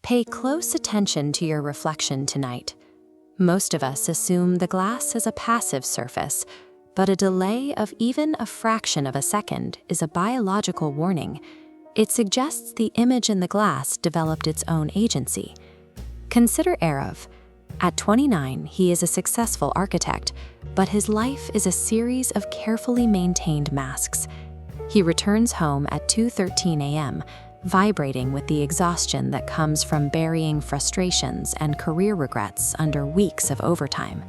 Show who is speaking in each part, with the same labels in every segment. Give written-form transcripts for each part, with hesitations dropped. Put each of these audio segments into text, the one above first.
Speaker 1: Pay close attention to your reflection tonight. Most of us assume the glass is a passive surface, but a delay of even a fraction of a second is a biological warning. It suggests the image in the glass developed its own agency. Consider Aarav. At 29, he is a successful architect, but his life is a series of carefully maintained masks. He returns home at 2:13 a.m., vibrating with the exhaustion that comes from burying frustrations and career regrets under weeks of overtime.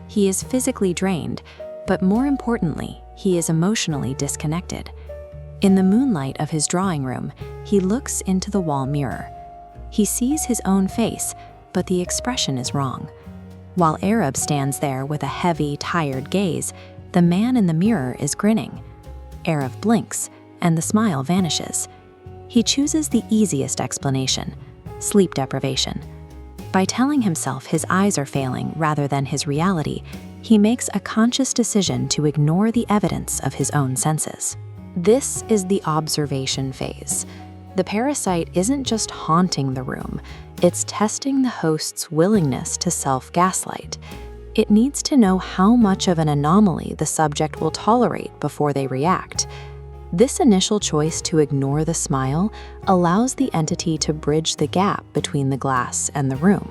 Speaker 1: He is physically drained, but more importantly, he is emotionally disconnected. In the moonlight of his drawing room, he looks into the wall mirror. He sees his own face, but the expression is wrong. While Aarav stands there with a heavy, tired gaze, the man in the mirror is grinning. Aarav blinks, and the smile vanishes. He chooses the easiest explanation: sleep deprivation. By telling himself his eyes are failing rather than his reality, he makes a conscious decision to ignore the evidence of his own senses. This is the observation phase. The parasite isn't just haunting the room, it's testing the host's willingness to self-gaslight. It needs to know how much of an anomaly the subject will tolerate before they react. This initial choice to ignore the smile allows the entity to bridge the gap between the glass and the room.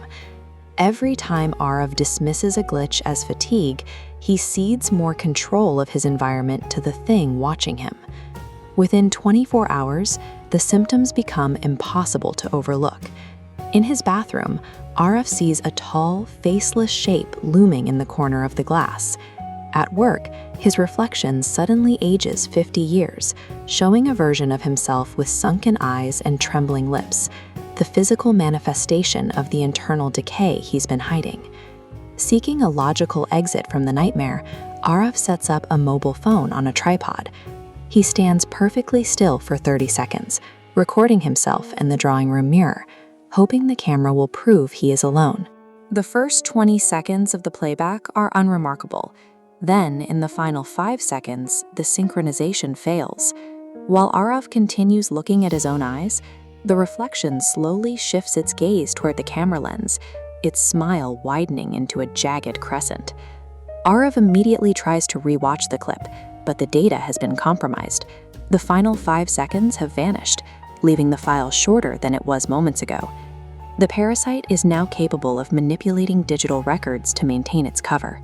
Speaker 1: Every time Aarav dismisses a glitch as fatigue, he cedes more control of his environment to the thing watching him. Within 24 hours, the symptoms become impossible to overlook. In his bathroom, Aarav sees a tall, faceless shape looming in the corner of the glass. At work, his reflection suddenly ages 50 years, showing a version of himself with sunken eyes and trembling lips, the physical manifestation of the internal decay he's been hiding. Seeking a logical exit from the nightmare, Aarav sets up a mobile phone on a tripod. He stands perfectly still for 30 seconds, recording himself in the drawing room mirror, hoping the camera will prove he is alone. The first 20 seconds of the playback are unremarkable. Then, in the final 5 seconds, the synchronization fails. While Aarav continues looking at his own eyes, the reflection slowly shifts its gaze toward the camera lens, its smile widening into a jagged crescent. Aarav immediately tries to rewatch the clip, but the data has been compromised. The final 5 seconds have vanished, leaving the file shorter than it was moments ago. The parasite is now capable of manipulating digital records to maintain its cover.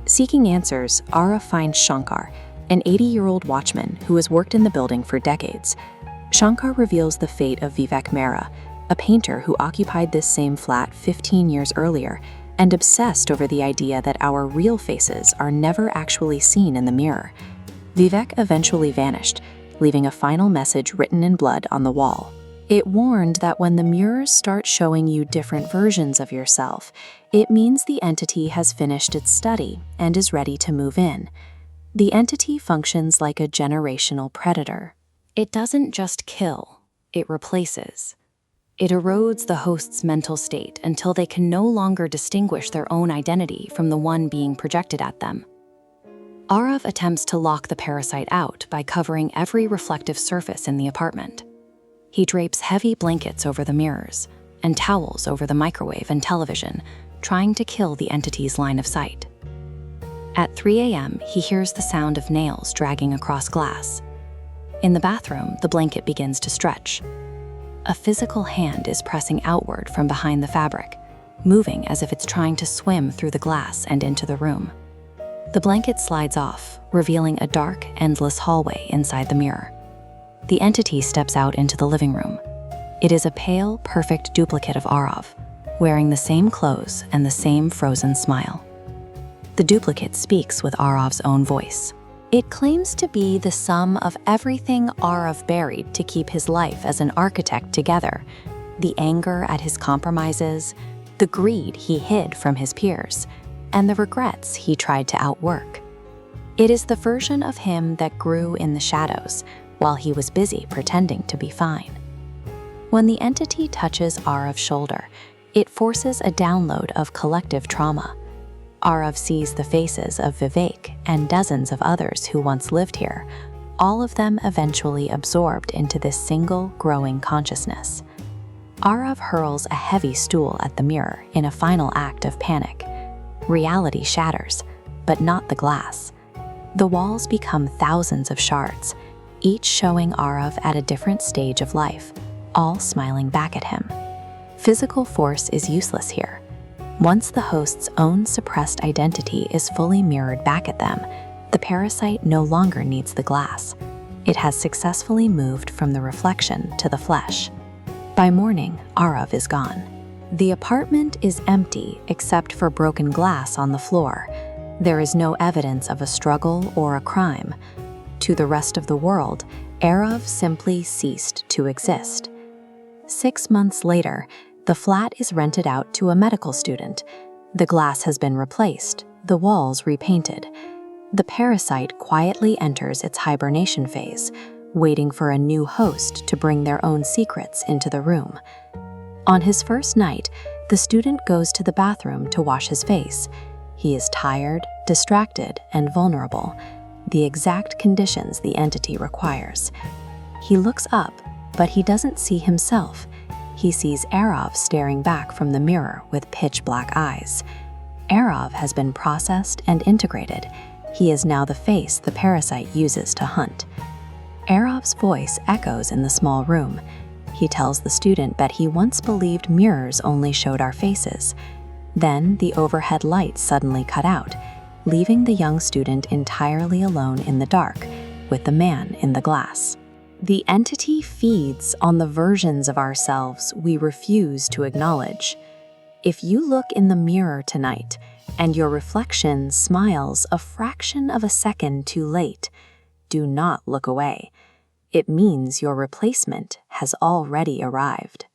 Speaker 1: Seeking answers, Aarav finds Shankar, an 80-year-old watchman who has worked in the building for decades. Shankar reveals the fate of Vivek Mehra, a painter who occupied this same flat 15 years earlier and obsessed over the idea that our real faces are never actually seen in the mirror. Vivek eventually vanished, leaving a final message written in blood on the wall. It warned that when the mirrors start showing you different versions of yourself, it means the entity has finished its study and is ready to move in. The entity functions like a generational predator. It doesn't just kill, it replaces. It erodes the host's mental state until they can no longer distinguish their own identity from the one being projected at them. Aarav attempts to lock the parasite out by covering every reflective surface in the apartment. He drapes heavy blankets over the mirrors and towels over the microwave and television, trying to kill the entity's line of sight. At 3 a.m., he hears the sound of nails dragging across glass. In the bathroom, the blanket begins to stretch. A physical hand is pressing outward from behind the fabric, moving as if it's trying to swim through the glass and into the room. The blanket slides off, revealing a dark, endless hallway inside the mirror. The entity steps out into the living room. It is a pale, perfect duplicate of Aarav, wearing the same clothes and the same frozen smile. The duplicate speaks with Aarav's own voice. It claims to be the sum of everything Aarav buried to keep his life as an architect together: the anger at his compromises, the greed he hid from his peers, and the regrets he tried to outwork. It is the version of him that grew in the shadows while he was busy pretending to be fine. When the entity touches Aarav's shoulder, it forces a download of collective trauma. Aarav sees the faces of Vivek and dozens of others who once lived here, all of them eventually absorbed into this single growing consciousness. Aarav hurls a heavy stool at the mirror in a final act of panic. Reality shatters, but not the glass. The walls become thousands of shards, each showing Aarav at a different stage of life, all smiling back at him. Physical force is useless here. Once the host's own suppressed identity is fully mirrored back at them, the parasite no longer needs the glass. It has successfully moved from the reflection to the flesh. By morning, Aarav is gone. The apartment is empty except for broken glass on the floor. There is no evidence of a struggle or a crime. To the rest of the world, Aarav simply ceased to exist. 6 months later, the flat is rented out to a medical student. The glass has been replaced, the walls repainted. The parasite quietly enters its hibernation phase, waiting for a new host to bring their own secrets into the room. On his first night, the student goes to the bathroom to wash his face. He is tired, distracted, and vulnerable, the exact conditions the entity requires. He looks up, but he doesn't see himself. He sees Aarav staring back from the mirror with pitch-black eyes. Aarav has been processed and integrated. He is now the face the parasite uses to hunt. Aarav's voice echoes in the small room. He tells the student that he once believed mirrors only showed our faces. Then the overhead lights suddenly cut out, leaving the young student entirely alone in the dark, with the man in the glass. The entity feeds on the versions of ourselves we refuse to acknowledge. If you look in the mirror tonight, and your reflection smiles a fraction of a second too late, do not look away. It means your replacement has already arrived.